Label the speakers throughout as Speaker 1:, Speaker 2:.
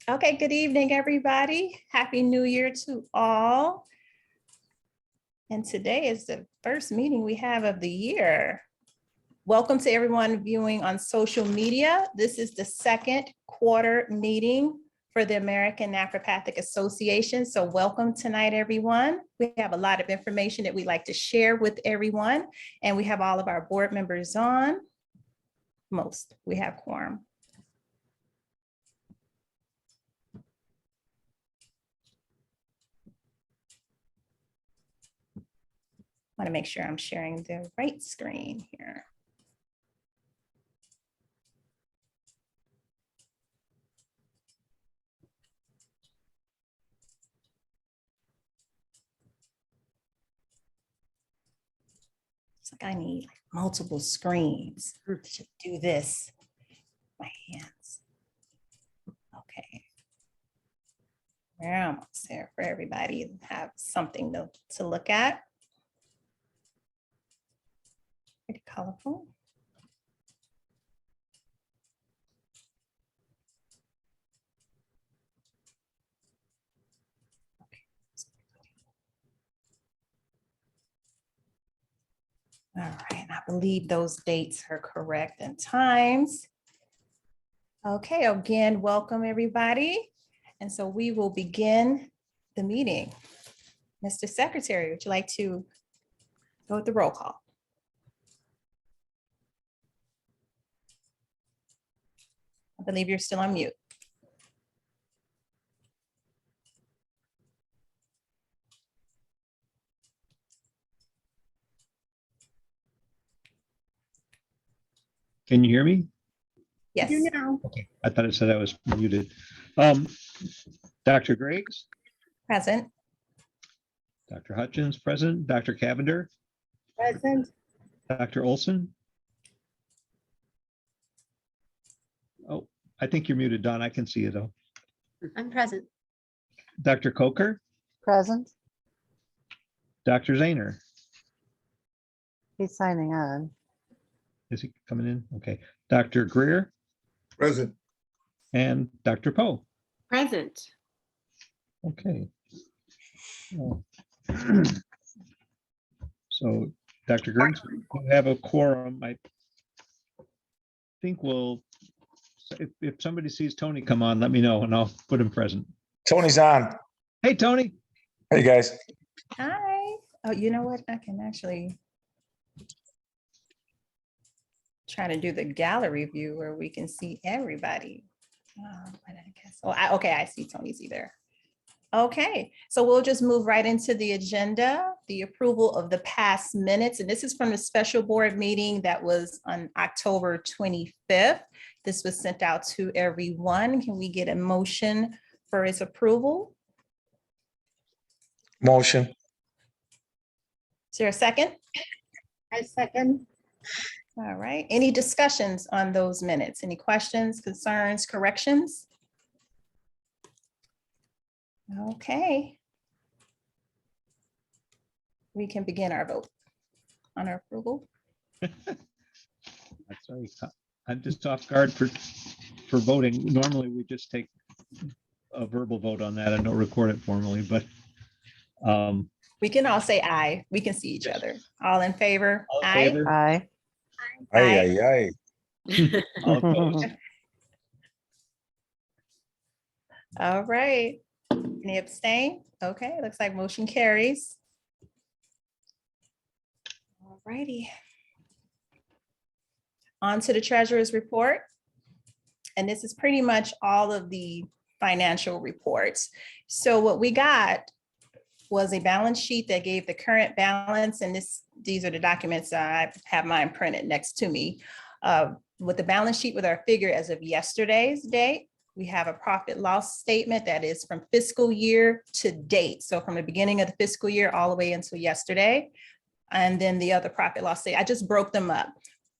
Speaker 1: Okay, good evening, everybody. Happy New Year to all. And today is the first meeting we have of the year. Welcome to everyone viewing on social media. This is the second quarter meeting for the American Naturopathic Association. So welcome tonight, everyone. We have a lot of information that we'd like to share with everyone. And we have all of our board members on. We have quorum. I want to make sure I'm sharing the right screen here. It's like I need like multiple screens to do this. My hands. Okay. We're almost there for everybody to have something to look at. Pretty colorful. All right, I believe those dates are correct and times. Okay, again, welcome everybody. And so we will begin the meeting. Mr. Secretary, would you like to go with the roll call? I believe you're still on mute.
Speaker 2: Can you hear me?
Speaker 1: Yes.
Speaker 2: Okay, I thought it said I was muted. Dr. Griggs,
Speaker 1: Present.
Speaker 2: Dr. Hutchins, present. Dr. Cavender,
Speaker 3: Present.
Speaker 2: Dr. Olson. Oh, I think you're muted, Don. I can see you though.
Speaker 3: I'm present.
Speaker 2: Dr. Coker,
Speaker 4: Present.
Speaker 2: Dr. Zahner.
Speaker 4: He's signing on.
Speaker 2: Is he coming in? Okay. Dr. Greer
Speaker 5: Present.
Speaker 2: and Dr. Poe.
Speaker 3: Present.
Speaker 2: Okay. Oh. So, Dr. Griggs, we have a quorum. I think we'll, if somebody sees Tony come on, let me know and I'll put him present.
Speaker 5: Tony's on.
Speaker 2: Hey, Tony.
Speaker 5: Hey, guys.
Speaker 1: Hi. Oh, you know what? I can actually try to do the gallery view where we can see everybody. But I guess, okay, I see Tony's either. Okay, so we'll just move right into the agenda, the approval of the past minutes. And this is from the special board meeting that was on October 25th. This was sent out to everyone. Can we get a motion for its approval?
Speaker 5: Motion.
Speaker 1: Is there a second?
Speaker 3: I second.
Speaker 1: All right, any discussions on those minutes? Any questions, concerns, corrections? Okay. We can begin our vote on our approval.
Speaker 2: Sorry, I'm just off guard for voting. Normally, we just take a verbal vote on that and don't record it formally, but
Speaker 1: We can all say aye. We can see each other. All in favor?
Speaker 2: all in
Speaker 1: Aye.
Speaker 2: favor?
Speaker 4: Aye.
Speaker 5: Aye, aye, aye.
Speaker 2: All opposed?
Speaker 1: All right. Any abstain? Okay, looks like motion carries. All righty. On to the treasurer's report. And this is pretty much all of the financial reports. So what we got was a balance sheet that gave the current balance, and these are the documents. I have mine printed next to me. With the balance sheet with our figure as of yesterday's date, we have a profit loss statement that is from fiscal year to date. So from the beginning of the fiscal year all the way until yesterday. And then the other profit loss statement, I just broke them up.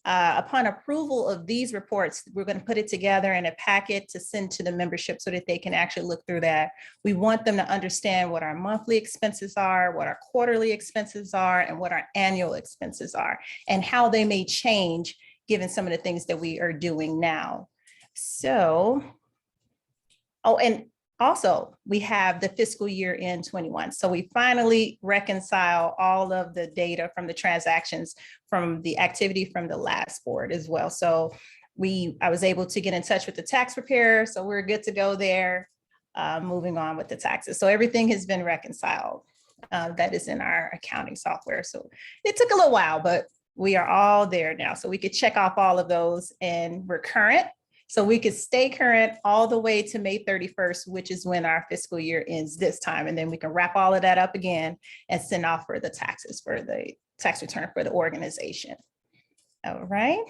Speaker 1: Upon approval of these reports, we're going to put it together in a packet to send to the membership so that they can actually look through that. We want them to understand what our monthly expenses are, what our quarterly expenses are, and what our annual expenses are, and how they may change given some of the things that we are doing now. So Oh, and also we have the fiscal year in 21. So we finally reconcile all of the data from the transactions from the activity from the last board as well. So I was able to get in touch with the tax preparer, so we're good to go there. Moving on with the taxes. So everything has been reconciled. That is in our accounting software. So it took a little while, but we are all there now. So we could check off all of those and we're current. So we could stay current all the way to May 31st, which is when our fiscal year ends this time. And then we can wrap all of that up again and send off for the taxes for the tax return for the organization. All right.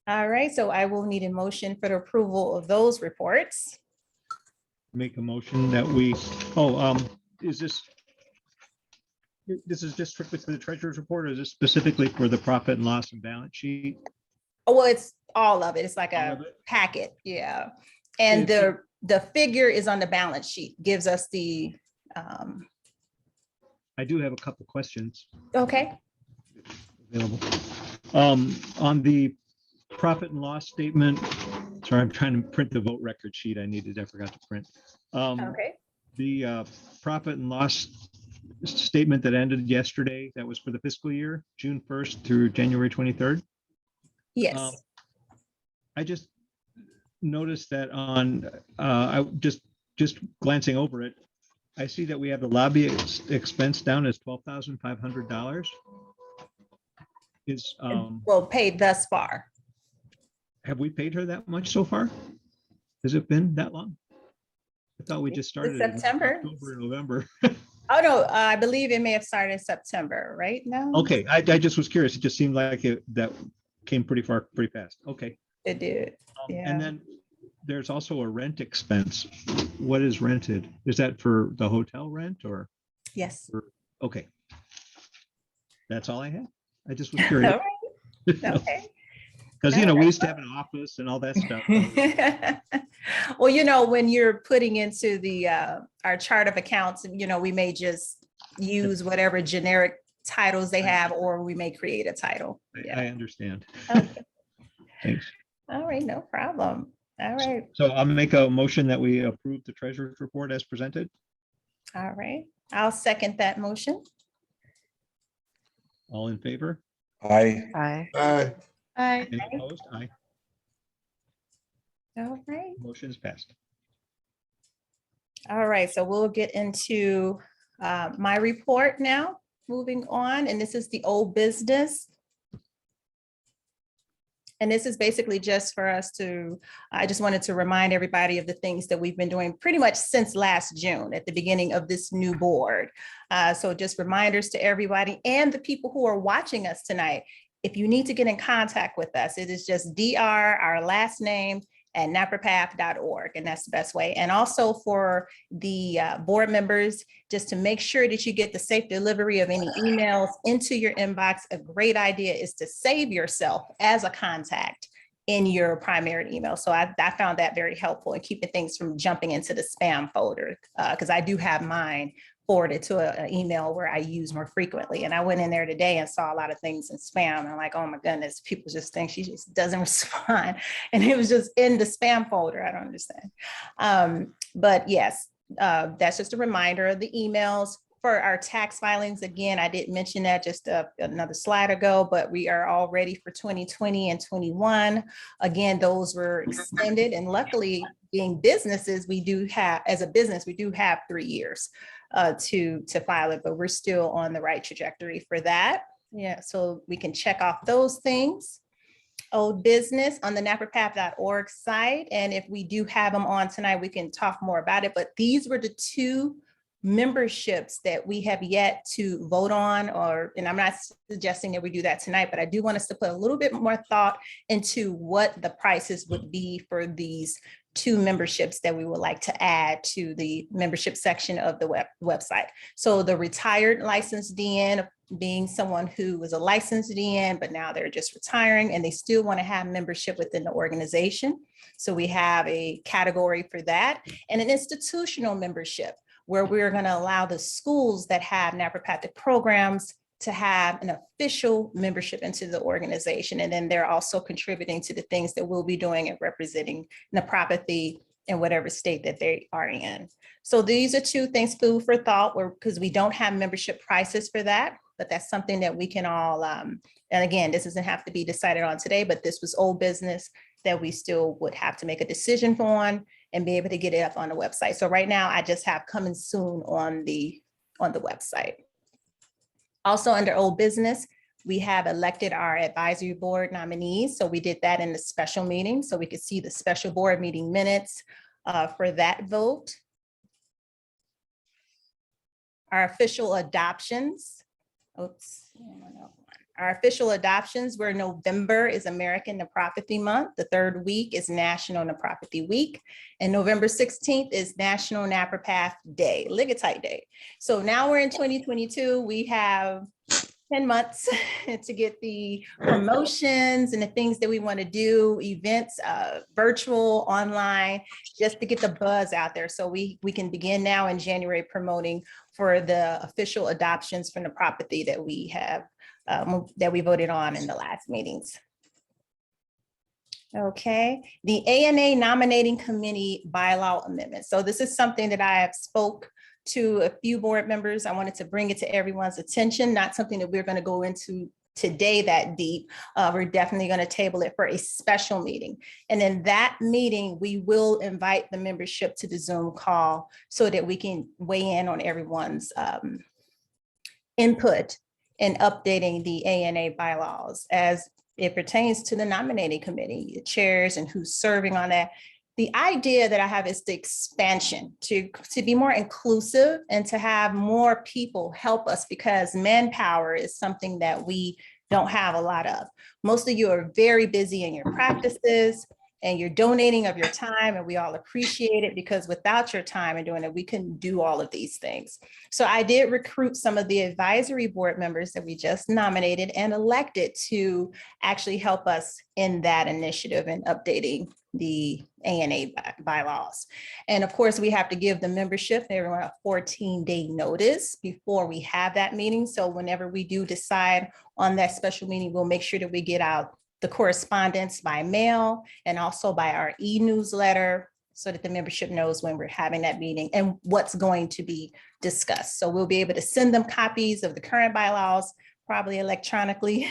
Speaker 1: All right. So I will need a motion for the approval of those reports.
Speaker 2: Make a motion that we, is this is just strictly for the treasurer's report, or is this specifically for the profit and loss and balance sheet?
Speaker 1: Oh, well, it's all of it. It's like
Speaker 2: All
Speaker 1: a
Speaker 2: of it?
Speaker 1: packet. Yeah. And
Speaker 2: Is it-
Speaker 1: the figure is on the balance sheet, gives us the,
Speaker 2: I do have a couple questions
Speaker 1: okay.
Speaker 2: available. On the profit and loss statement, sorry, I'm trying to print the vote record sheet I forgot to print.
Speaker 1: Okay.
Speaker 2: The profit and loss statement that ended yesterday, that was for the fiscal year, June 1st through January 23rd.
Speaker 1: Yes.
Speaker 2: I just noticed that on, I just glancing over it, I see that we have the lobby expense down as $12,500. Is,
Speaker 1: Well, paid thus far.
Speaker 2: have we paid her that much so far? Has it been that long? I thought we just started in
Speaker 1: September.
Speaker 2: October, November.
Speaker 1: Oh, no, I believe it may have started in September, right now?
Speaker 2: Okay, I just was curious. It just seemed like that came pretty fast. Okay.
Speaker 1: It did. Yeah.
Speaker 2: And then there's also a rent expense. What is rented? Is that for the hotel rent or?
Speaker 1: Yes.
Speaker 2: Okay. That's all I had. I just was
Speaker 1: All
Speaker 2: curious.
Speaker 1: right. Okay.
Speaker 2: Because, we used to have an office and all that stuff.
Speaker 1: Well, when you're putting into the our chart of accounts, we may just use whatever generic titles they have, or we may create a title. Yeah.
Speaker 2: I understand.
Speaker 1: Okay.
Speaker 2: Thanks.
Speaker 1: All right, no problem. All right.
Speaker 2: So I'll make a motion that we approve the treasurer's report as presented.
Speaker 1: All right. I'll second that motion.
Speaker 2: All in favor?
Speaker 5: Aye.
Speaker 4: Aye.
Speaker 3: Aye.
Speaker 2: Any opposed? Aye.
Speaker 1: All right.
Speaker 2: Motion is passed.
Speaker 1: All right, so we'll get into my report now, moving on, and this is the old business. And this is basically just for us to, I just wanted to remind everybody of the things that we've been doing pretty much since last June at the beginning of this new board. So just reminders to everybody and the people who are watching us tonight. If you need to get in contact with us, it is just DR, our last name, at naprapath.org, and that's the best way. And also for the board members, just to make sure that you get the safe delivery of any emails into your inbox, a great idea is to save yourself as a contact in your primary email. So I found that very helpful in keeping things from jumping into the spam folder, because I do have mine forwarded to an email where I use more frequently. And I went in there today and saw a lot of things in spam. And I'm like, oh my goodness, people just think she just doesn't respond. And it was just in the spam folder. I don't understand. But yes, that's just a reminder of the emails. For our tax filings, again, I didn't mention that just another slide ago, but we are all ready for 2020 and 21. Again, those were extended, and luckily, being businesses, we do have, as a business, we do have 3 years to file it, but we're still on the right trajectory for that. Yeah, so we can check off those things. Old business on the naprapath.org site, and if we do have them on tonight, we can talk more about it. But these were the 2 memberships that we have yet to vote on, and I'm not suggesting that we do that tonight, but I do want us to put a little bit more thought into what the prices would be for these 2 memberships that we would like to add to the membership section of the website. So the retired licensed DN, being someone who was a licensed DN, but now they're just retiring and they still want to have membership within the organization. So we have a category for that, and an institutional membership, where we're going to allow the schools that have naturopathic programs to have an official membership into the organization. And then they're also contributing to the things that we'll be doing and representing naturopathy in whatever state that they are in. So these are two things, food for thought, because we don't have membership prices for that, but that's something that we can all, and again, this doesn't have to be decided on today, but this was old business that we still would have to make a decision on and be able to get it up on the website. So right now I just have coming soon on the website. Also under old business, we have elected our advisory board nominees. So we did that in the special meeting. So we could see the special board meeting minutes for that vote. Our official adoptions. Oops. Our official adoptions were November is American Nephropathy Month. The third week is National Nephropathy Week. And November 16th is National Napropath Day, Ligatite Day. So now we're in 2022. We have 10 months to get the promotions and the things that we want to do, events, virtual, online, just to get the buzz out there. So we can begin now in January promoting for the official adoptions for nephropathy that we have, that we voted on in the last meetings. Okay, the ANA nominating committee bylaw amendment. So this is something that I have spoke to a few board members. I wanted to bring it to everyone's attention, not something that we're going to go into today that deep. We're definitely going to table it for a special meeting. And in that meeting, we will invite the membership to the Zoom call so that we can weigh in on everyone's input in updating the ANA bylaws as it pertains to the nominating committee, the chairs and who's serving on that. The idea that I have is the expansion to be more inclusive and to have more people help us, because manpower is something that we don't have a lot of. Most of you are very busy in your practices and you're donating of your time, and we all appreciate it, because without your time and doing it, we couldn't do all of these things. So I did recruit some of the advisory board members that we just nominated and elected to actually help us in that initiative and updating the ANA bylaws. And of course, we have to give the membership everyone a 14-day notice before we have that meeting. So whenever we do decide on that special meeting, we'll make sure that we get out the correspondence by mail and also by our e-newsletter so that the membership knows when we're having that meeting and what's going to be discussed. So we'll be able to send them copies of the current bylaws, probably electronically.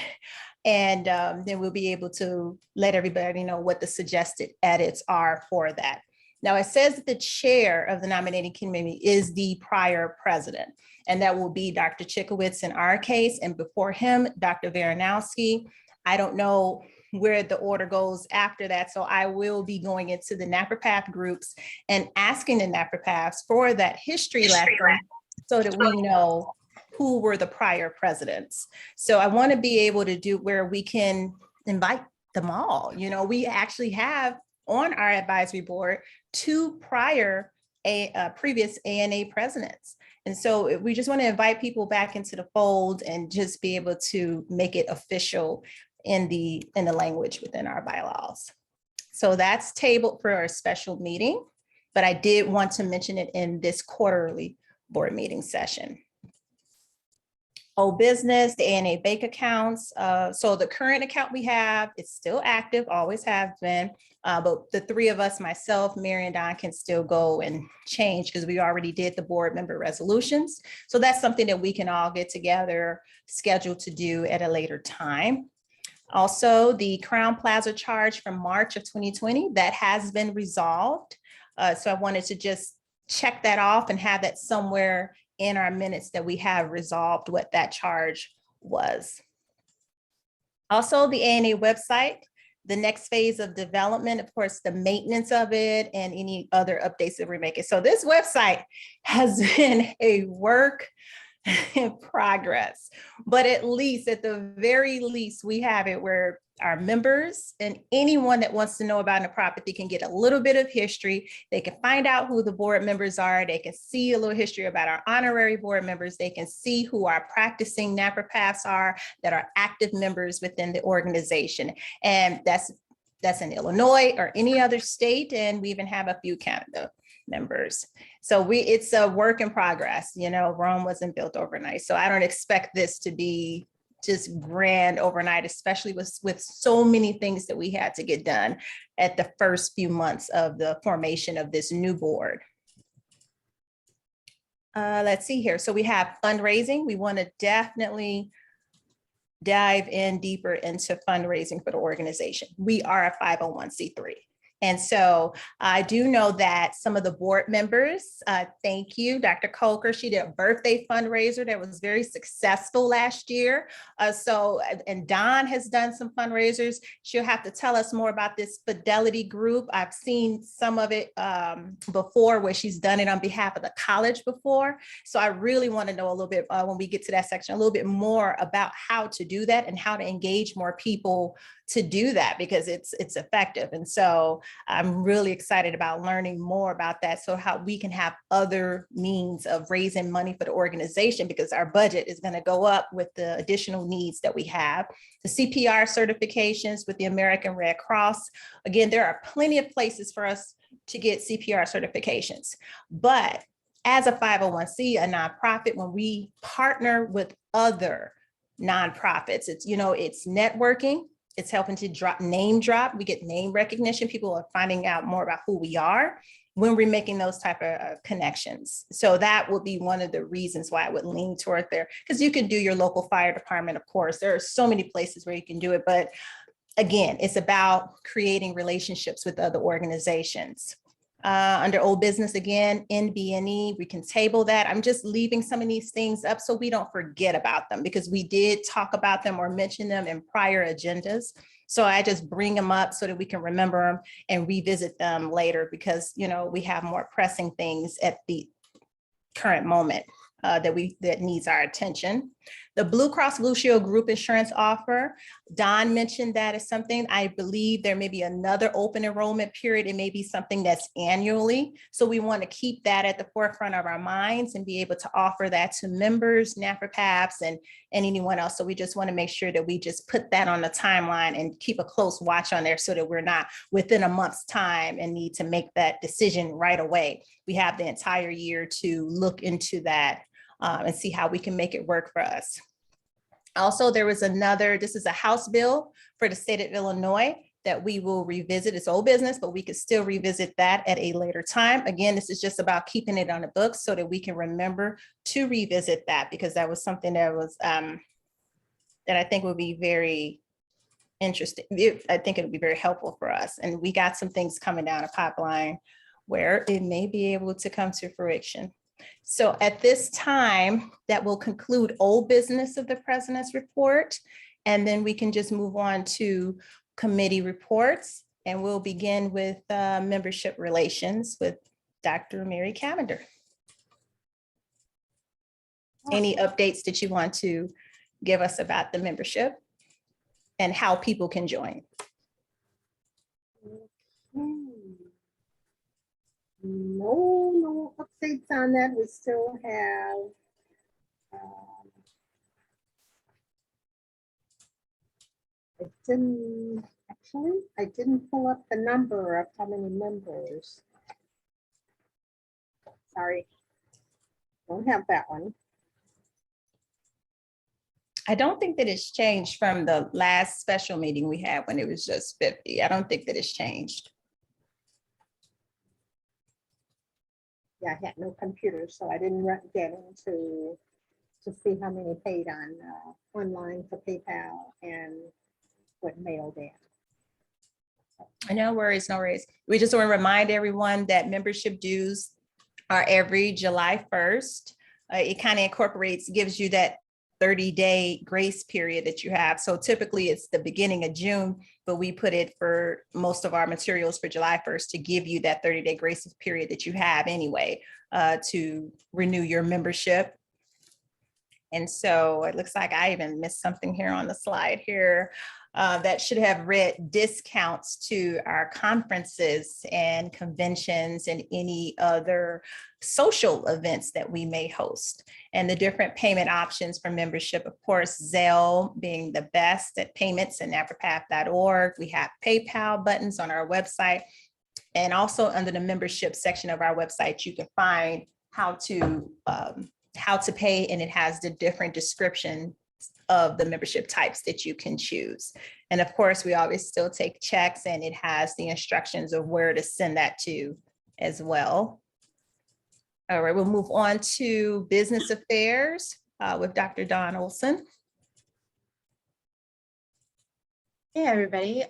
Speaker 1: And then we'll be able to let everybody know what the suggested edits are for that. Now, it says that the chair of the nominating committee is the prior president, and that will be Dr. Chikowitz in our case. And before him, Dr. Varanowski. I don't know where the order goes after that. So I will be going into the NAPRPATH groups and asking the NAPRPATHs for that history lesson so that we know who were the prior presidents. So I want to be able to do where we can invite them all. You know, we actually have on our advisory board 2 prior previous ANA presidents. And so we just want to invite people back into the fold and just be able to make it official in the language within our bylaws. So that's tabled for our special meeting, but I did want to mention it in this quarterly board meeting session. Old business, the ANA bank accounts. So the current account we have, it's still active, always have been, but the 3 of us, myself, Mary and Don, can still go and change because we already did the board member resolutions. So that's something that we can all get together, scheduled to do at a later time. Also, the Crown Plaza charge from March of 2020, that has been resolved. So I wanted to just check that off and have that somewhere in our minutes that we have resolved what that charge was. Also, the ANA website, the next phase of development, of course, the maintenance of it and any other updates that we're making. So this website has been a work in progress, but at the very least, we have it where our members and anyone that wants to know about nephropathy can get a little bit of history. They can find out who the board members are. They can see a little history about our honorary board members. They can see who our practicing NAPRPATHs are that are active members within the organization. And that's in Illinois or any other state. And we even have a few Canada members. So it's a work in progress. You know, Rome wasn't built overnight. So I don't expect this to be just grand overnight, especially with so many things that we had to get done at the first few months of the formation of this new board. Let's see here. So we have fundraising. We want to definitely dive in deeper into fundraising for the organization. We are a 501c3. And so I do know that some of the board members, thank you, Dr. Coker, she did a birthday fundraiser that was very successful last year. And Dawn has done some fundraisers. She'll have to tell us more about this Fidelity group. I've seen some of it before where she's done it on behalf of the college before. So I really want to know a little bit when we get to that section, a little bit more about how to do that and how to engage more people to do that, because it's effective. And so I'm really excited about learning more about that. So how we can have other means of raising money for the organization, because our budget is going to go up with the additional needs that we have. The CPR certifications with the American Red Cross. Again, there are plenty of places for us to get CPR certifications, but as a 501c, a nonprofit, when we partner with other nonprofits, it's networking. It's helping to name drop. We get name recognition. People are finding out more about who we are when we're making those type of connections. So that would be one of the reasons why I would lean toward there, because you can do your local fire department, of course. There are so many places where you can do it. But again, it's about creating relationships with other organizations. Under old business, again, NBNE, we can table that. I'm just leaving some of these things up so we don't forget about them, because we did talk about them or mention them in prior agendas. So I just bring them up so that we can remember them and revisit them later, because, we have more pressing things at the current moment that needs our attention. The Blue Cross Blue Shield group insurance offer, Don mentioned that is something. I believe there may be another open enrollment period. It may be something that's annually. So we want to keep that at the forefront of our minds and be able to offer that to members, NAPRPAPs, and anyone else. So we just want to make sure that we just put that on the timeline and keep a close watch on there so that we're not within a month's time and need to make that decision right away. We have the entire year to look into that and see how we can make it work for us. Also, there was this is a House bill for the state of Illinois that we will revisit. It's old business, but we could still revisit that at a later time. Again, this is just about keeping it on the books so that we can remember to revisit that, because that was something that was that I think would be very interesting. I think it would be very helpful for us. And we got some things coming down a pipeline where it may be able to come to fruition. So at this time, that will conclude old business of the president's report. And then we can just move on to committee reports. And we'll begin with membership relations with Dr. Mary Cavender. Any updates that you want to give us about the membership and how people can join?
Speaker 3: No updates on that. We still have I didn't pull up the number of how many members. Sorry, don't have that one.
Speaker 1: I don't think that it's changed from the last special meeting we had when it was just 50. I don't think that it's changed.
Speaker 3: Yeah, I had no computer, so I didn't get into to see how many paid on online for PayPal and what mailed in.
Speaker 1: No worries, no worries. We just want to remind everyone that membership dues are every July 1st. It kind of gives you that 30-day grace period that you have. So typically it's the beginning of June, but we put it for most of our materials for July 1st to give you that 30-day grace period that you have anyway to renew your membership. And so it looks like I even missed something here on the slide here that should have read discounts to our conferences and conventions and any other social events that we may host. And the different payment options for membership, of course, Zelle being the best at payments and naprapap.org. We have PayPal buttons on our website. And also under the membership section of our website, you can find how to pay, and it has the different description of the membership types that you can choose. And of course, we always still take checks, and it has the instructions of where to send that to as well. All right, we'll move on to business affairs with Dr. Dawn Olson.
Speaker 6: Hey, everybody.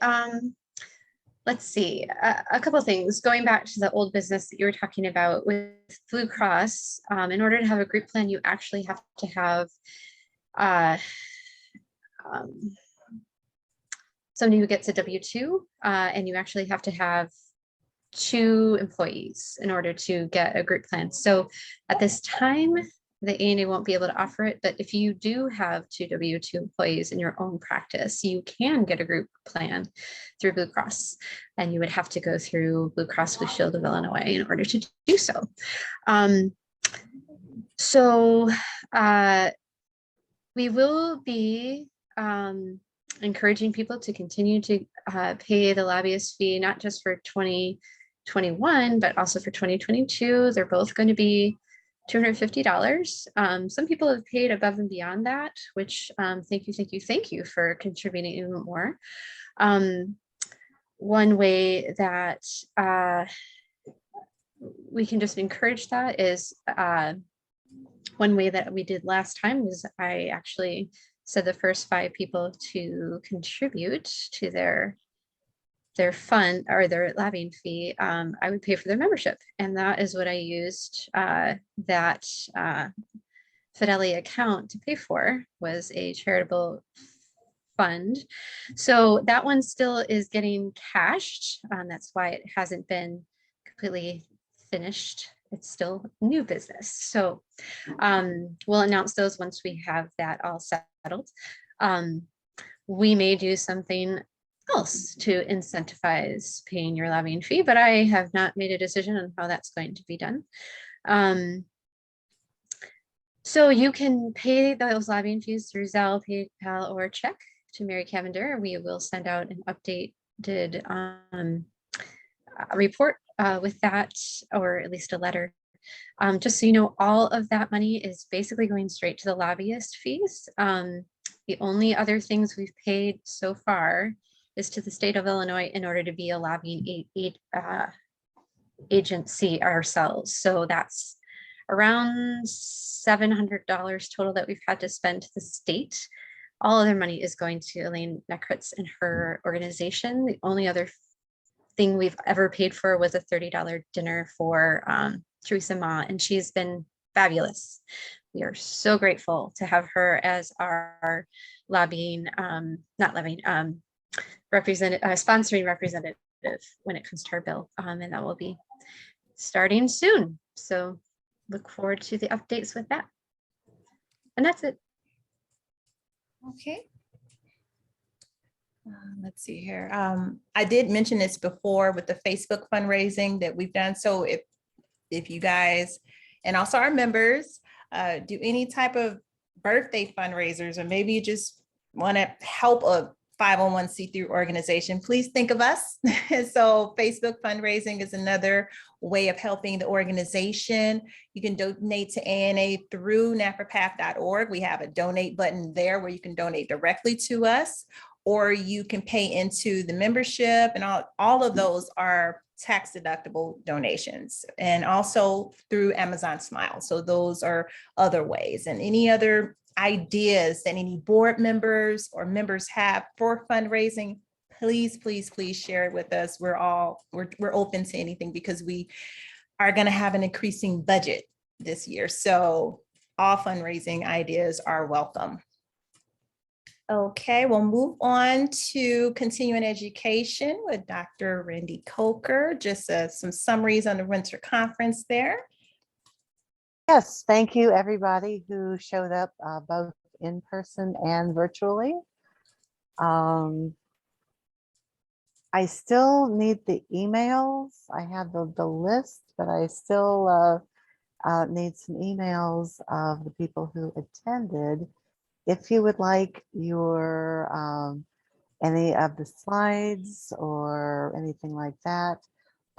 Speaker 6: Let's see, a couple of things. Going back to the old business that you were talking about with Blue Cross, in order to have a group plan, you actually have to have somebody who gets a W-2, and you actually have to have 2 employees in order to get a group plan. So at this time, the ANA won't be able to offer it, but if you do have 2 W-2 employees in your own practice, you can get a group plan through Blue Cross, and you would have to go through Blue Cross Blue Shield of Illinois in order to do so. We will be encouraging people to continue to pay the lobbyist fee, not just for 2021, but also for 2022. They're both going to be $250. Some people have paid above and beyond that, which thank you for contributing even more. One way that we can just encourage that is one way that we did last time was I actually said the first 5 people to contribute to their fund or their lobbying fee, I would pay for their membership. And that is what I used that Fidelity account to pay for, was a charitable fund. So that one still is getting cashed. That's why it hasn't been completely finished. It's still new business. So we'll announce those once we have that all settled. We may do something else to incentivize paying your lobbying fee, but I have not made a decision on how that's going to be done. So you can pay those lobbying fees through Zelle, PayPal, or check to Mary Cavender. We will send out an updated report with that, or at least a letter. Just so you know, all of that money is basically going straight to the lobbyist fees. The only other things we've paid so far is to the state of Illinois in order to be a lobbying agency ourselves. So that's around $700 total that we've had to spend to the state. All other money is going to Elaine Neckritz and her organization. The only other thing we've ever paid for was a $30 dinner for Teresa Ma, and she's been fabulous. We are so grateful to have her as our lobbying, sponsoring representative when it comes to our bill, and that will be starting soon. So look forward to the updates with that. And that's it.
Speaker 1: Okay. Let's see here. I did mention this before with the Facebook fundraising that we've done. So if you guys, and also our members, do any type of birthday fundraisers, or maybe you just want to help a 501c3 organization, please think of us. So Facebook fundraising is another way of helping the organization. You can donate to ANA through naprapath.org. We have a donate button there where you can donate directly to us, or you can pay into the membership, and all of those are tax deductible donations, and also through Amazon Smile. So those are other ways. And any other ideas that any board members or members have for fundraising, please, please, please share it with us. We're open to anything, because we are going to have an increasing budget this year. So all fundraising ideas are welcome. Okay, we'll move on to continuing education with Dr. Randy Coker. Just some summaries on the winter conference there.
Speaker 4: Yes, thank you, everybody who showed up both in person and virtually. I still need the emails. I have the list, but I still need some emails of the people who attended. If you would like your any of the slides or anything like that,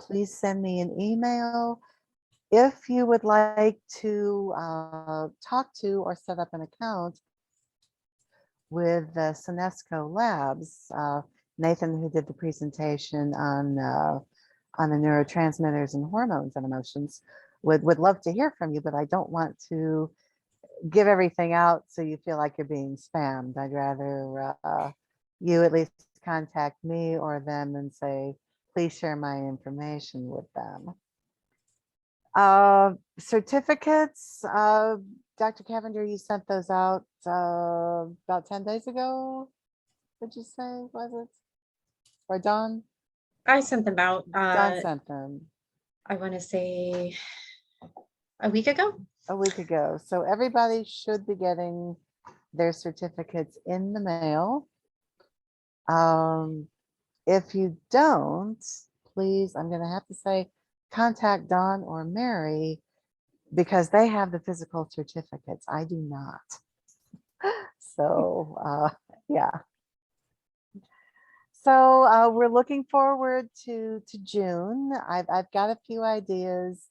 Speaker 4: please send me an email. If you would like to talk to or set up an account with Senesco Labs. Nathan, who did the presentation on the neurotransmitters and hormones and emotions, would love to hear from you, but I don't want to give everything out so you feel like you're being spammed. I'd rather you at least contact me or them and say, please share my information with them. Certificates, Dr. Cavender, you sent those out about 10 days ago. Did you say, was it? Or Dawn?
Speaker 6: I sent them out,
Speaker 4: Dawn sent them
Speaker 6: I want to say a week ago.
Speaker 4: a week ago. So everybody should be getting their certificates in the mail. If you don't, please, I'm going to have to say, contact Dawn or Mary because they have the physical certificates. I do not. So, yeah. So we're looking forward to June. I've got a few ideas,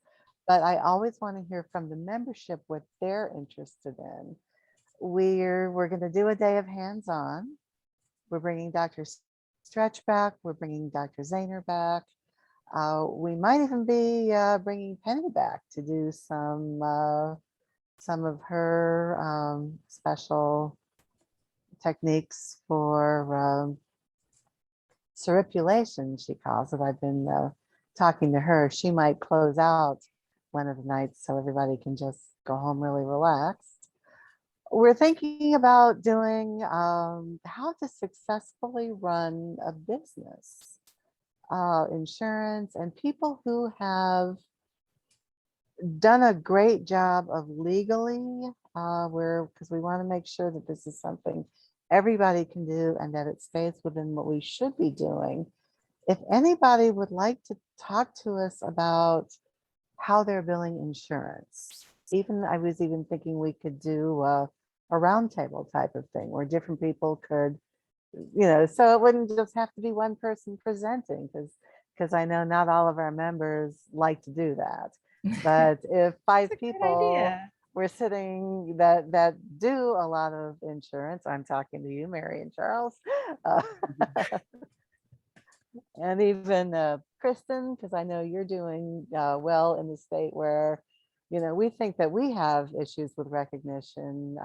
Speaker 4: but I always want to hear from the membership what they're interested in. We're going to do a day of hands-on. We're bringing Dr. Stretch back. We're bringing Dr. Zahner back. We might even be bringing Penny back to do some of her special techniques for cirripulation, she calls it. I've been talking to her. She might close out one of the nights so everybody can just go home really relaxed. We're thinking about doing how to successfully run a business, insurance, and people who have done a great job of legally, because we want to make sure that this is something everybody can do and that it stays within what we should be doing. If anybody would like to talk to us about how they're billing insurance, I was even thinking we could do a roundtable type of thing where different people could, so it wouldn't just have to be one person presenting, because I know not all of our members like to do that. But if five
Speaker 1: That's a good
Speaker 4: people
Speaker 1: idea.
Speaker 4: we're sitting that do a lot of insurance. I'm talking to you, Mary and Charles, and even Kristen, because I know you're doing well in the state where, we think that we have issues with recognition.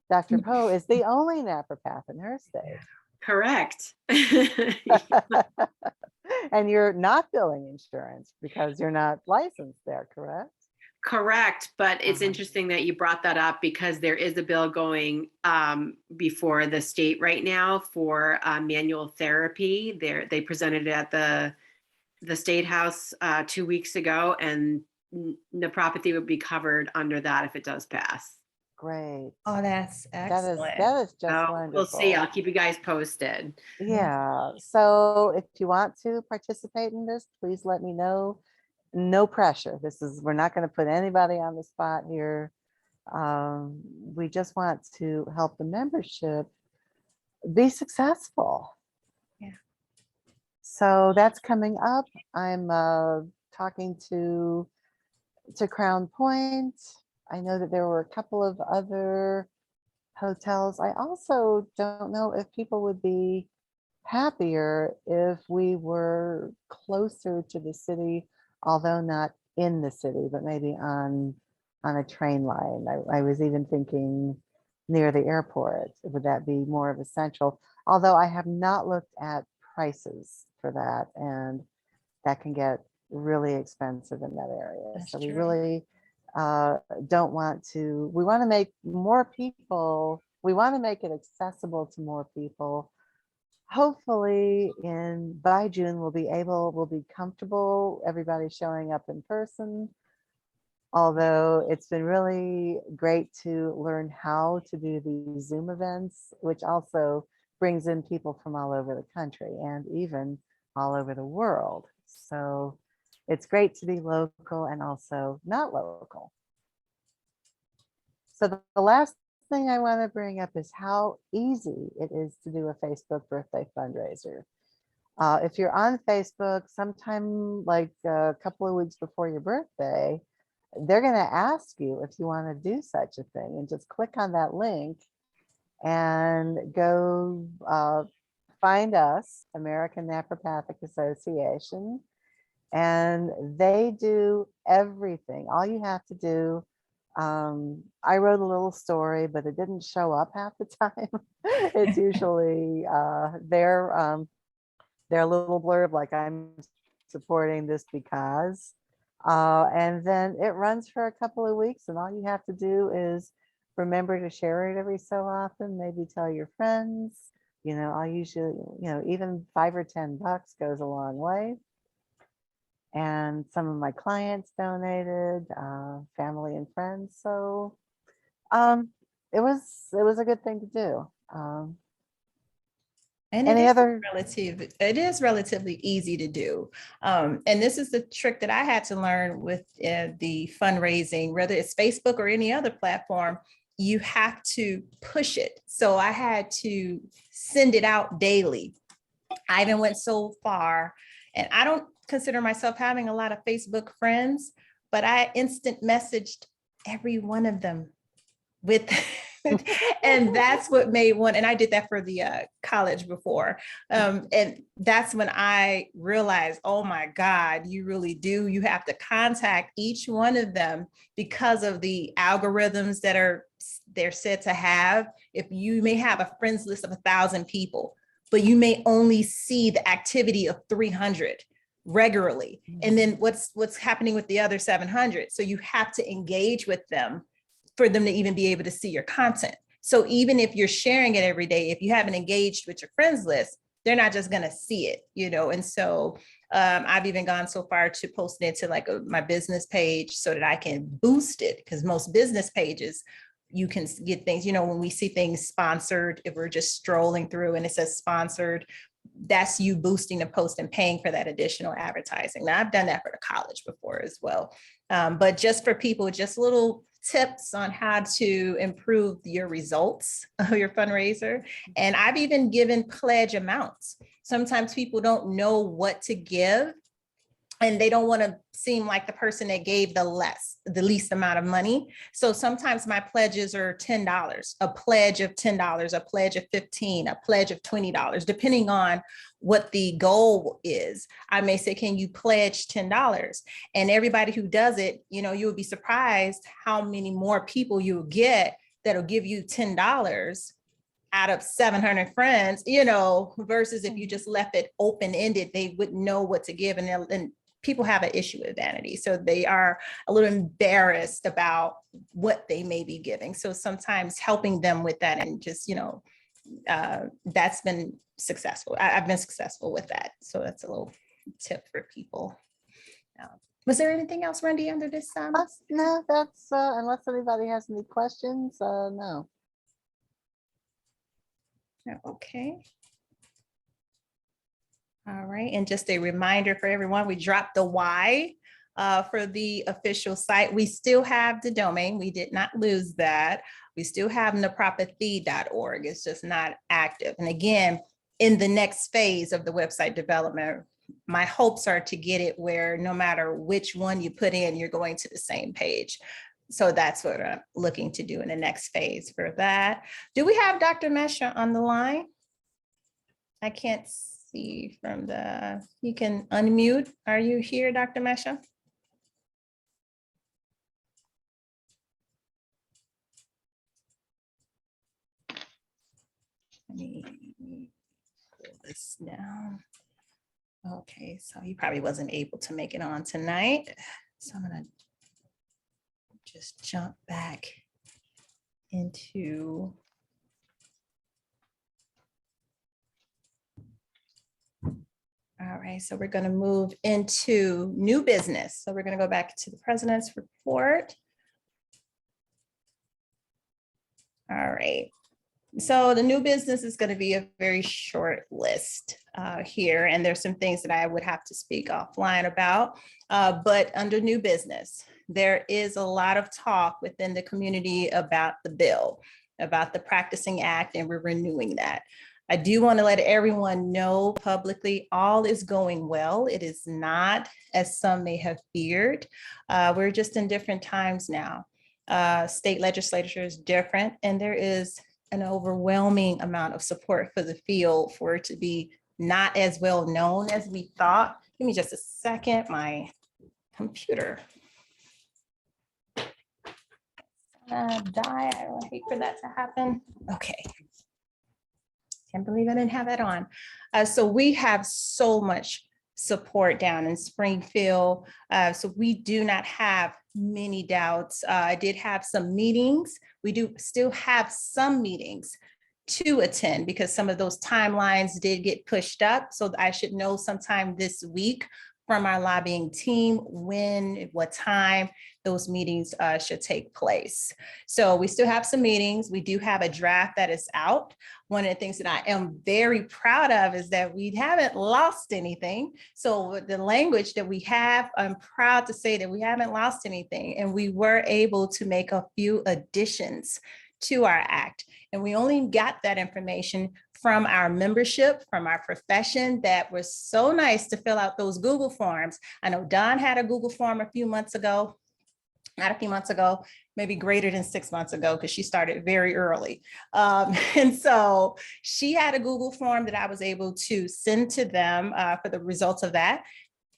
Speaker 4: Dr. Poe is the only naturopath in her state.
Speaker 7: Correct.
Speaker 4: And you're not billing insurance because you're not licensed there, correct?
Speaker 7: Correct. But it's
Speaker 4: Uh-huh.
Speaker 7: interesting that you brought that up because there is a bill going before the state right now for manual therapy. They presented it at the State House 2 weeks ago, and naprapathy would be covered under that if it does pass.
Speaker 4: Great.
Speaker 1: Oh, that's excellent.
Speaker 4: That is just
Speaker 7: So
Speaker 4: wonderful.
Speaker 7: we'll see. I'll keep you guys posted.
Speaker 4: Yeah. So if you want to participate in this, please let me know. No pressure. We're not going to put anybody on the spot here. We just want to help the membership be successful.
Speaker 1: Yeah.
Speaker 4: So that's coming up. I'm talking to Crown Point. I know that there were a couple of other hotels. I also don't know if people would be happier if we were closer to the city, although not in the city, but maybe on a train line. I was even thinking near the airport. Would that be more of a central? Although I have not looked at prices for that, and that can get really expensive in that area.
Speaker 1: That's
Speaker 4: So we
Speaker 1: true.
Speaker 4: really don't want to, we want to make more people, we want to make it accessible to more people. Hopefully by June, we'll be comfortable, everybody showing up in person. Although it's been really great to learn how to do these Zoom events, which also brings in people from all over the country and even all over the world. So it's great to be local and also not local. So the last thing I want to bring up is how easy it is to do a Facebook birthday fundraiser. If you're on Facebook, sometime like a couple of weeks before your birthday, they're going to ask you if you want to do such a thing, and just click on that link and go find us, American Naturopathic Association. And they do everything. All you have to do, I wrote a little story, but it didn't show up half the time. It's usually their little blurb, like I'm supporting this because, and then it runs for a couple of weeks, and all you have to do is remember to share it every so often, maybe tell your friends. I usually, even $5 or $10 goes a long way. And some of my clients donated, family and friends. So it was a good thing to do.
Speaker 1: And
Speaker 4: Any other?
Speaker 1: it is relatively easy to do. And this is the trick that I had to learn with the fundraising, whether it's Facebook or any other platform, you have to push it. So I had to send it out daily. I even went so far, and I don't consider myself having a lot of Facebook friends, but I instant messaged every one of them with, and that's what made one. And I did that for the college before. And that's when I realized, oh my God, you really do. You have to contact each one of them because of the algorithms that they're said to have. If you may have a friends list of 1,000 people, but you may only see the activity of 300 regularly. And then what's happening with the other 700? So you have to engage with them for them to even be able to see your content. So even if you're sharing it every day, if you haven't engaged with your friends list, they're not just going to see it, And so I've even gone so far to posting it to like my business page so that I can boost it, because most business pages, you can get things, when we see things sponsored, if we're just strolling through and it says sponsored, that's you boosting the post and paying for that additional advertising. Now I've done that for the college before as well. But just for people, just little tips on how to improve your results of your fundraiser. And I've even given pledge amounts. Sometimes people don't know what to give, and they don't want to seem like the person that gave the least amount of money. So sometimes my pledges are $10, a pledge of $10, a pledge of $15, a pledge of $20, depending on what the goal is. I may say, can you pledge $10? And everybody who does it, you will be surprised how many more people you'll get that'll give you $10 out of 700 friends, versus if you just left it open-ended, they wouldn't know what to give. And people have an issue with vanity. So they are a little embarrassed about what they may be giving. So sometimes helping them with that and just, that's been successful. I've been successful with that. So that's a little tip for people. Was there anything else, Randy, under this?
Speaker 4: No, that's unless anybody has any questions, no.
Speaker 1: Okay. All right, and just a reminder for everyone, we dropped the Y for the official site. We still have the domain. We did not lose that. We still have naturopathy.org. It's just not active. And again, in the next phase of the website development, my hopes are to get it where no matter which one you put in, you're going to the same page. So that's what I'm looking to do in the next phase for that. Do we have Dr. Mesha on the line? I can't see from you can unmute. Are you here, Dr. Mesha? Let me pull this down. Okay, so he probably wasn't able to make it on tonight. So I'm gonna just jump back into all right, so we're going to move into new business. So we're going to go back to the president's report. All right. So the new business is going to be a very short list here, and there's some things that I would have to speak offline about. But under new business, there is a lot of talk within the community about the bill, about the Practicing Act, and we're renewing that. I do want to let everyone know publicly, all is going well. It is not as some may have feared. We're just in different times now. State legislature is different, and there is an overwhelming amount of support for the field for it to be not as well known as we thought. Give me just a second, my computer. Die, I would hate for that to happen. Okay. Can't believe I didn't have that on. So we have so much support down in Springfield. So we do not have many doubts. I did have some meetings. We do still have some meetings to attend because some of those timelines did get pushed up. So I should know sometime this week from our lobbying team when, what time those meetings should take place. So we still have some meetings. We do have a draft that is out. One of the things that I am very proud of is that we haven't lost anything. So with the language that we have, I'm proud to say that we haven't lost anything. And we were able to make a few additions to our act. And we only got that information from our membership, from our profession that was so nice to fill out those Google forms. I know Don had a Google form a few months ago, not a few months ago, maybe greater than 6 months ago, because she started very early. And so she had a Google form that I was able to send to them for the results of that.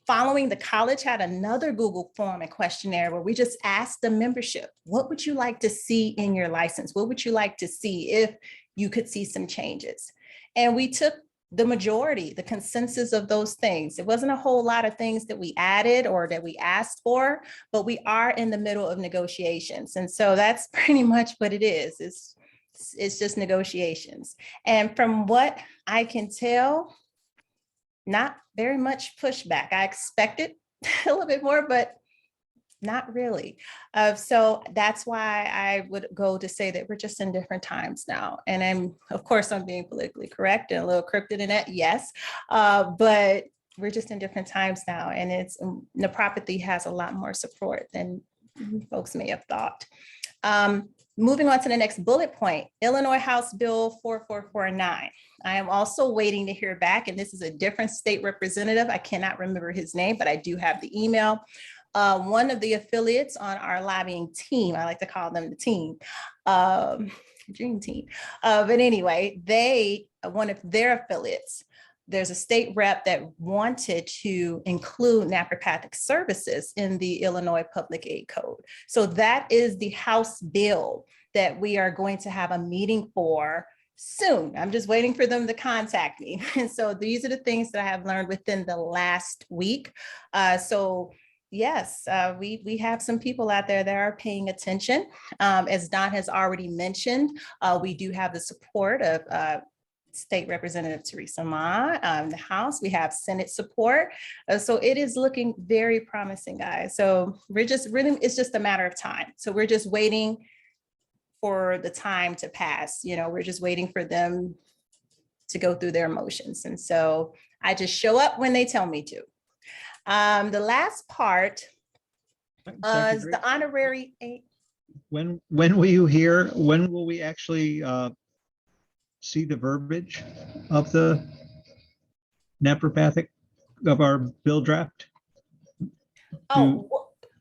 Speaker 1: Following, the college had another Google form and questionnaire where we just asked the membership, what would you like to see in your license? What would you like to see if you could see some changes? And we took the majority, the consensus of those things. It wasn't a whole lot of things that we added or that we asked for, but we are in the middle of negotiations. And so that's pretty much what it is. It's just negotiations. And from what I can tell, not very much pushback. I expected a little bit more, but not really. So that's why I would go to say that we're just in different times now. And of course, I'm being politically correct and a little cryptic in that, yes. But we're just in different times now. And Nepropathy has a lot more support than folks may have thought. Moving on to the next bullet point, Illinois House Bill 4449. I am also waiting to hear back, and this is a different state representative. I cannot remember his name, but I do have the email. One of the affiliates on our lobbying team, I like to call them the team, dream team. But anyway, one of their affiliates, there's a state rep that wanted to include naturopathic services in the Illinois Public Aid Code. So that is the House bill that we are going to have a meeting for soon. I'm just waiting for them to contact me. And so these are the things that I have learned within the last week. So yes, we have some people out there that are paying attention. As Don has already mentioned, we do have the support of State Representative Teresa Ma in the House. We have Senate support. So it is looking very promising, guys. So it's just a matter of time. So we're just waiting for the time to pass. We're just waiting for them to go through their motions. And so I just show up when they tell me to. The last part is the honorary.
Speaker 2: When will you hear, when will we actually see the verbiage of the naturopathic of our bill draft?
Speaker 1: Oh,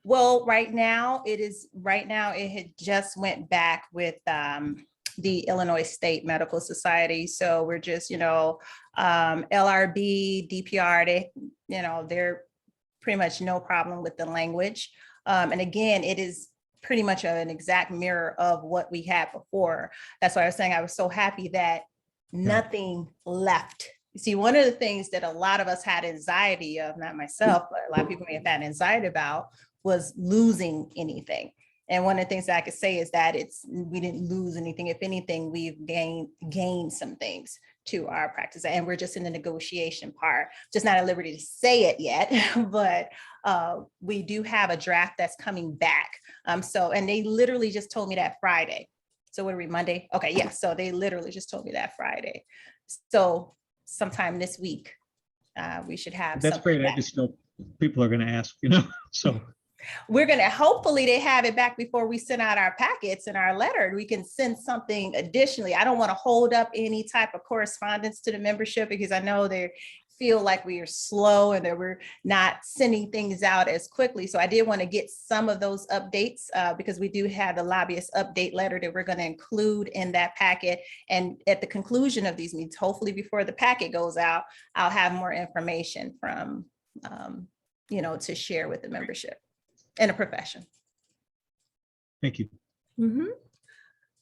Speaker 1: well, right now it had just went back with the Illinois State Medical Society. So we're just, LRB, DPR, they're pretty much no problem with the language. And again, it is pretty much an exact mirror of what we had before. That's why I was saying I was so happy that nothing left. You see, one of the things that a lot of us had anxiety of, not myself, but a lot of people may have had anxiety about, was losing anything. And one of the things that I could say is that we didn't lose anything. If anything, we've gained some things to our practice. And we're just in the negotiation part, just not at liberty to say it yet, but we do have a draft that's coming back. And they literally just told me that Friday. So what are we, Monday? Okay, yeah. So they literally just told me that Friday. So sometime this week, we should have.
Speaker 2: That's great. I just know people are going to ask, so.
Speaker 1: We're going to, hopefully they have it back before we send out our packets and our letter. We can send something additionally. I don't want to hold up any type of correspondence to the membership because I know they're feel like we are slow and that we're not sending things out as quickly. So I did want to get some of those updates because we do have the lobbyist update letter that we're going to include in that packet. And at the conclusion of these meetings, hopefully before the packet goes out, I'll have more information from, to share with the membership and the profession.
Speaker 2: Thank you.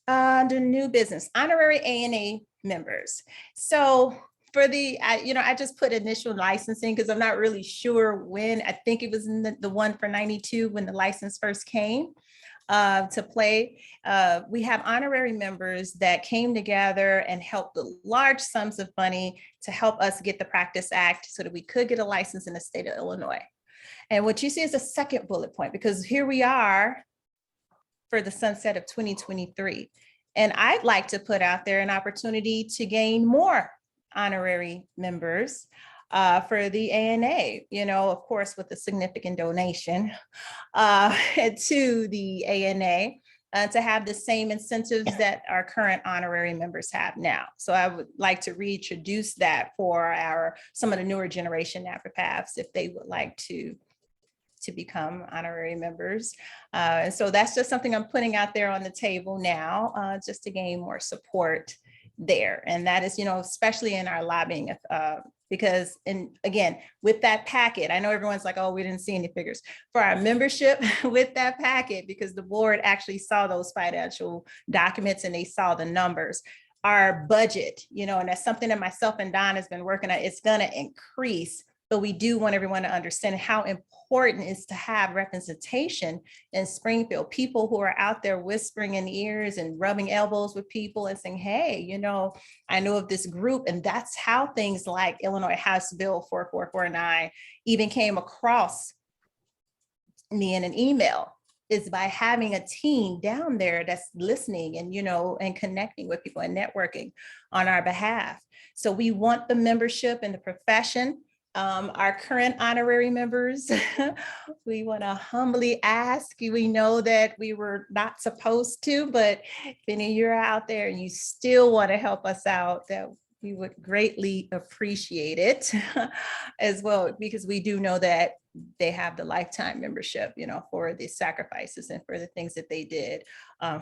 Speaker 1: Under new business, honorary ANA members. So for the, I just put initial licensing because I'm not really sure when. I think it was in the one for 92 when the license first came to play. We have honorary members that came together and helped with large sums of money to help us get the Practice Act so that we could get a license in the state of Illinois. And what you see is a second bullet point, because here we are for the sunset of 2023. And I'd like to put out there an opportunity to gain more honorary members for the ANA, of course, with a significant donation to the ANA to have the same incentives that our current honorary members have now. So I would like to reintroduce that for some of the newer generation naturopaths if they would like to become honorary members. And so that's just something I'm putting out there on the table now, just to gain more support there. And that is, especially in our lobbying, because, and again, with that packet, I know everyone's like, oh, we didn't see any figures for our membership with that packet, because the board actually saw those financial documents and they saw the numbers. Our budget, and that's something that myself and Don has been working on, it's going to increase. But we do want everyone to understand how important it is to have representation in Springfield, people who are out there whispering in ears and rubbing elbows with people and saying, hey, I know of this group. And that's how things like Illinois House Bill 4449 even came across me in an email, is by having a team down there that's listening and, and connecting with people and networking on our behalf. So we want the membership and the profession. Our current honorary members, we want to humbly ask, we know that we were not supposed to, but if any of you are out there and you still want to help us out, that we would greatly appreciate it as well, because we do know that they have the lifetime membership, for the sacrifices and for the things that they did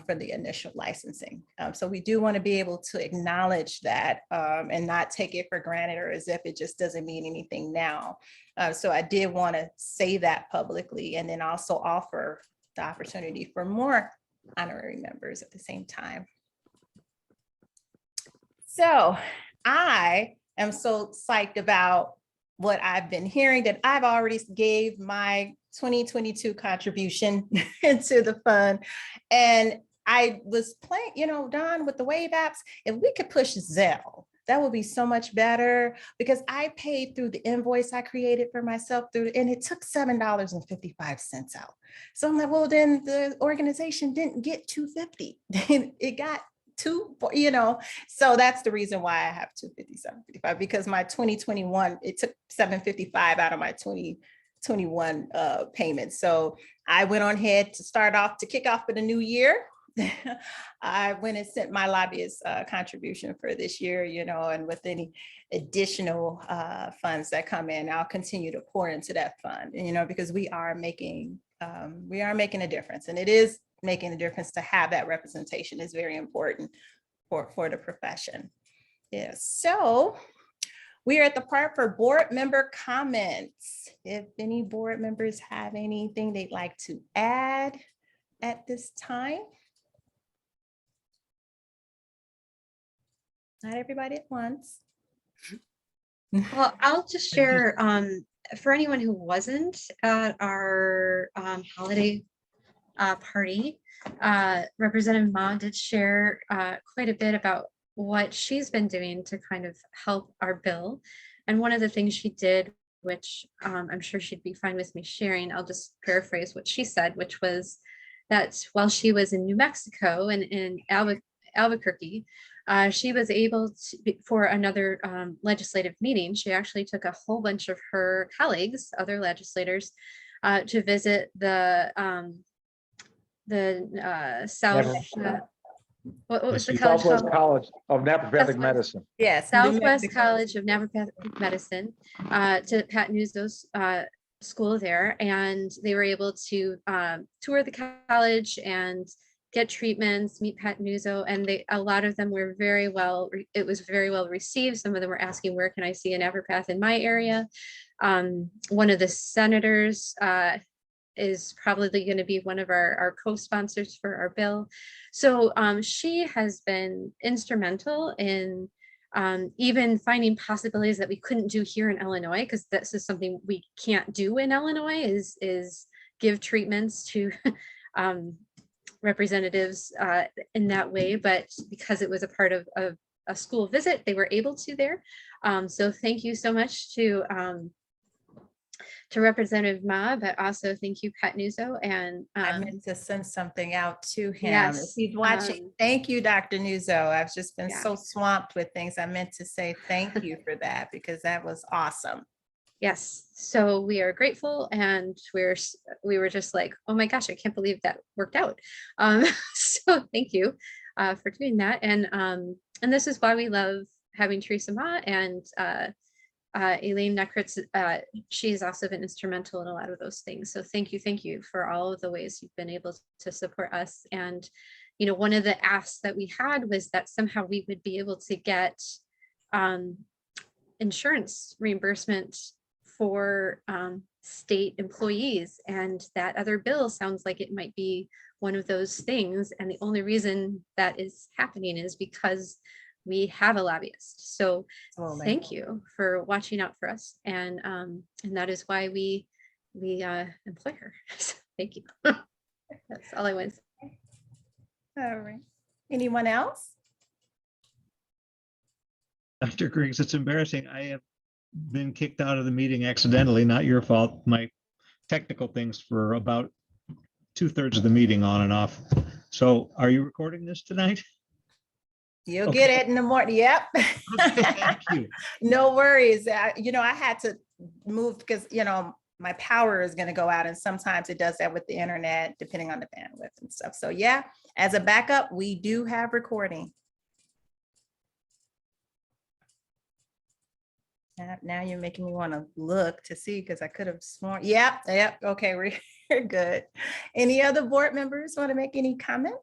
Speaker 1: for the initial licensing. So we do want to be able to acknowledge that and not take it for granted or as if it just doesn't mean anything now. So I did want to say that publicly, and then also offer the opportunity for more honorary members at the same time. So I am so psyched about what I've been hearing, that I've already gave my 2022 contribution into the fund. And I was playing, Don, with the Wave apps, if we could push Zelle, that would be so much better, because I paid through the invoice I created for myself and it took $7.55 out. So I'm like, well, then the organization didn't get $250. It got so that's the reason why I have $257.55, because my 2021, it took $755 out of my 2021 payment. So I went on ahead to kick off for the new year. I went and sent my lobbyist contribution for this year, and with any additional funds that come in, I'll continue to pour into that fund, because we are making a difference, and it is making a difference to have that representation is very important for the profession. Yes, so we are at the part for board member comments. If any board members have anything they'd like to add at this time. Not everybody at once.
Speaker 6: Well, I'll just share for anyone who wasn't at our holiday party, Representative Ma did share quite a bit about what she's been doing to kind of help our bill. And one of the things she did, which I'm sure she'd be fine with me sharing, I'll just paraphrase what she said, which was that while she was in New Mexico and in Albuquerque, she was able to, for another legislative meeting, she actually took a whole bunch of her colleagues, other legislators, to visit the South What was the
Speaker 2: Yes,
Speaker 6: college
Speaker 5: Southwest
Speaker 6: called?
Speaker 5: College of Naturopathic
Speaker 6: Southwest.
Speaker 5: Medicine.
Speaker 1: Yes. New
Speaker 6: Southwest
Speaker 1: Mexico.
Speaker 6: College of Naturopathic Medicine, to Pat Nuzzo's school there, and they were able to tour the college and get treatments, meet Pat Nuzzo, and a lot of them were very well. It was very well received. Some of them were asking, "Where can I see a naturopath in my area?" One of the senators is probably going to be one of our co-sponsors for our bill. So she has been instrumental in even finding possibilities that we couldn't do here in Illinois, because this is something we can't do in Illinois, is give treatments to representatives in that way. But because it was a part of a school visit, they were able to there. So thank you so much to Representative Ma, but also thank you, Pat Nuzzo. And
Speaker 1: I meant to send something out to him. If
Speaker 6: yes,
Speaker 1: he's watching, thank you, Dr. Nuzzo. I've just been
Speaker 6: yeah.
Speaker 1: so swamped with things. I meant to say thank you for that because that was awesome.
Speaker 6: Yes, so we are grateful, and we were just like, oh my gosh, I can't believe that worked out. So thank you for doing that. And this is why we love having Teresa Ma and Elaine Neckritz. She's also been instrumental in a lot of those things. So thank you for all of the ways you've been able to support us. And one of the asks that we had was that somehow we would be able to get insurance reimbursement for state employees, and that other bill sounds like it might be one of those things. And the only reason that is happening is because we have a lobbyist. So
Speaker 1: Absolutely.
Speaker 6: thank you for watching out for us, and that is why we employ her. So thank you. That's all I want to say.
Speaker 1: All right. Anyone else?
Speaker 2: Dr. Griggs, it's embarrassing. I have been kicked out of the meeting accidentally, not your fault. My technical things for about 2/3 of the meeting on and off. So are you recording this tonight?
Speaker 1: You'll
Speaker 2: Okay.
Speaker 1: get it in the morning. Yep.
Speaker 2: Okay, thank you.
Speaker 1: No worries. I had to move because, my power is going to go out, and sometimes it does that with the internet, depending on the bandwidth and stuff. So yeah, as a backup, we do have recording. Now you're making me want to look to see, because I could have sworn. Yep. Okay, we're good. Any other board members want to make any comments?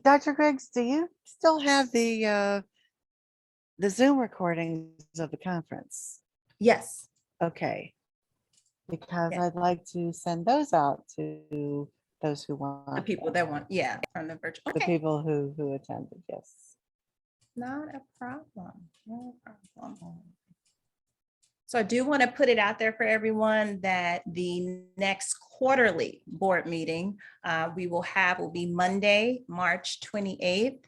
Speaker 4: Dr. Griggs, do you still have the Zoom recordings of the conference?
Speaker 1: Yes.
Speaker 4: Okay. Because
Speaker 1: Yeah.
Speaker 4: I'd like to send those out to those who want.
Speaker 1: The people that want, from the virtual.
Speaker 4: The
Speaker 1: Okay,
Speaker 4: people who attended, yes.
Speaker 1: not a problem. No problem. So I do want to put it out there for everyone that the next quarterly board meeting will be Monday, March 28th.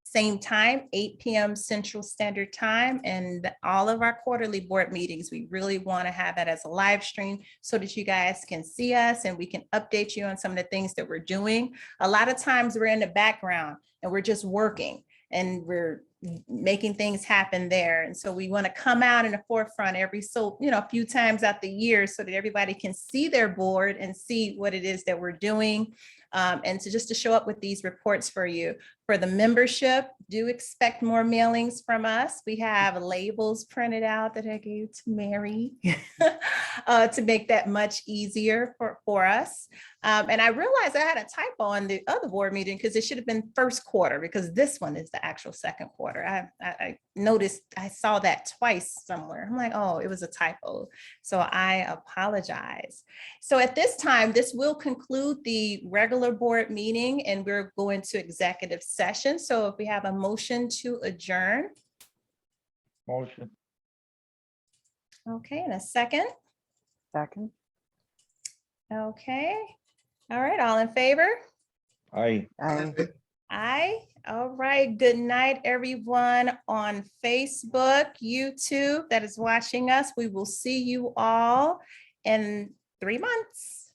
Speaker 1: Same time, 8 p.m. Central Standard Time. And all of our quarterly board meetings, we really want to have that as a live stream so that you guys can see us and we can update you on some of the things that we're doing. A lot of times we're in the background and we're just working and we're making things happen there. And so we want to come out in the forefront a few times out the year so that everybody can see their board and see what it is that we're doing. And so just to show up with these reports for you. For the membership, do expect more mailings from us. We have labels printed out that I gave to Mary to make that much easier for us. And I realized I had a typo on the other board meeting because it should have been first quarter, because this one is the actual second quarter. I noticed, I saw that twice somewhere. I'm like, oh, it was a typo. So I apologize. So at this time, this will conclude the regular board meeting and we're going to executive session. So if we have a motion to adjourn.
Speaker 5: Motion.
Speaker 1: Okay, and a second.
Speaker 4: Second.
Speaker 1: Okay. All right, all in favor?
Speaker 5: Aye.
Speaker 1: Aye. All right. Good night, everyone on Facebook, YouTube that is watching us. We will see you all in 3 months.